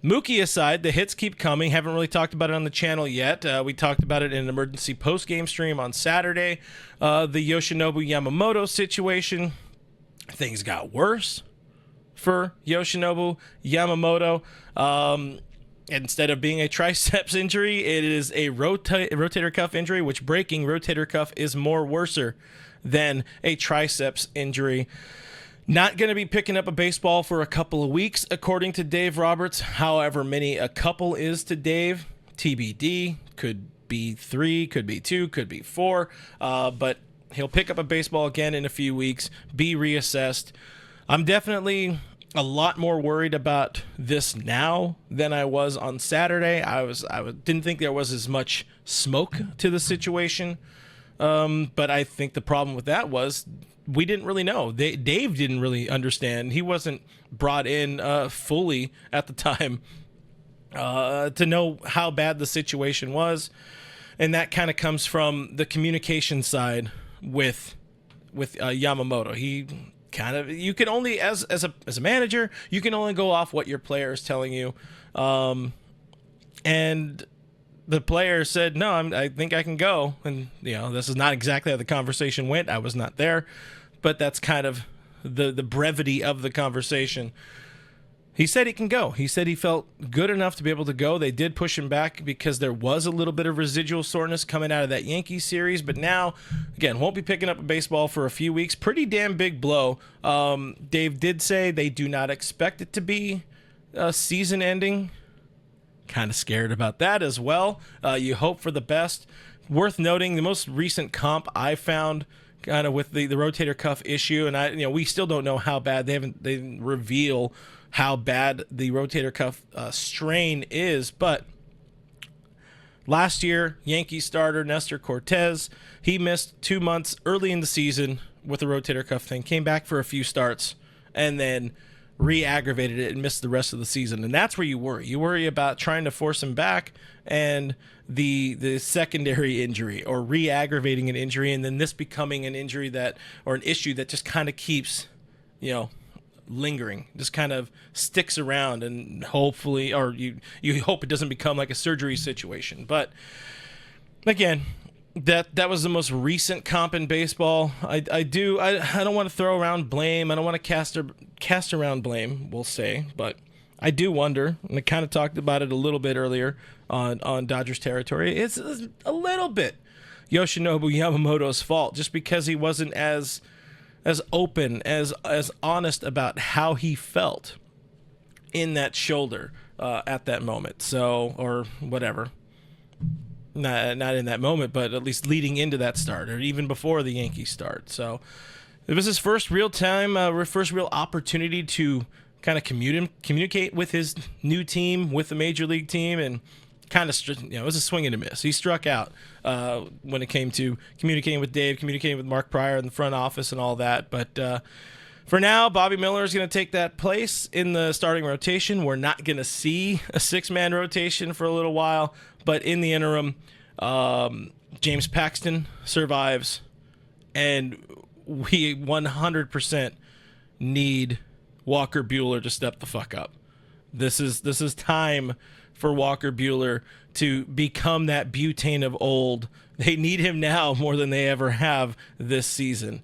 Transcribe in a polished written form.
Mookie aside, the hits keep coming. Haven't really talked about it on the channel yet. We talked about it in an emergency post-game stream on Saturday. The Yoshinobu Yamamoto situation, things got worse for Yoshinobu Yamamoto. Instead of being a triceps injury, it is a rotator cuff injury, which breaking rotator cuff is more worser than a triceps injury. Not going to be picking up a baseball for a couple of weeks, according to Dave Roberts. However many a couple is to Dave, TBD. Could be 3, could be 2, could be 4. But he'll pick up a baseball again in a few weeks, be reassessed. I'm definitely a lot more worried about this now than I was on Saturday. I didn't think there was as much smoke to the situation. But I think the problem with that was we didn't really know. Dave didn't really understand. He wasn't brought in fully at the time to know how bad the situation was. And that kind of comes from the communication side with Yamamoto. He kind of, you can only, as a manager, you can only go off what your player is telling you. And the player said, no, I think I can go. And, this is not exactly how the conversation went. I was not there, but that's kind of the brevity of the conversation. He said he can go. He said he felt good enough to be able to go. They did push him back because there was a little bit of residual soreness coming out of that Yankees series. But now, again, won't be picking up a baseball for a few weeks. Pretty damn big blow. Dave did say they do not expect it to be season ending. Kind of scared about that as well. You hope for the best. Worth noting, the most recent comp I found kind of with the rotator cuff issue, and we still don't know how bad. They didn't reveal how bad the rotator cuff strain is, but last year, Yankees starter Nestor Cortez, he missed 2 months early in the season with a rotator cuff thing, came back for a few starts, and then re-aggravated it and missed the rest of the season. And that's where you worry. You worry about trying to force him back and the secondary injury or re-aggravating an injury, and then this becoming an injury or an issue that just kind of keeps, lingering, just kind of sticks around, and hopefully, or you hope it doesn't become like a surgery situation. But again, that was the most recent comp in baseball. I don't want to throw around blame. I don't want to cast around blame, we'll say, but I do wonder, and I kind of talked about it a little bit earlier on Dodgers territory. It's a little bit Yoshinobu Yamamoto's fault, just because he wasn't as open, as honest about how he felt in that shoulder at that moment. So, or whatever. Not in that moment, but at least leading into that start, or even before the Yankees start. So it was his first real opportunity to kind of communicate with his new team, with the major league team, and kind of, it was a swing and a miss. He struck out when it came to communicating with Dave, communicating with Mark Pryor in the front office and all that. But for now, Bobby Miller is going to take that place in the starting rotation. We're not going to see a 6-man rotation for a little while, but in the interim, James Paxton survives, and we 100% need Walker Buehler to step the fuck up. This is time for Walker Buehler to become that butane of old. They need him now more than they ever have this season.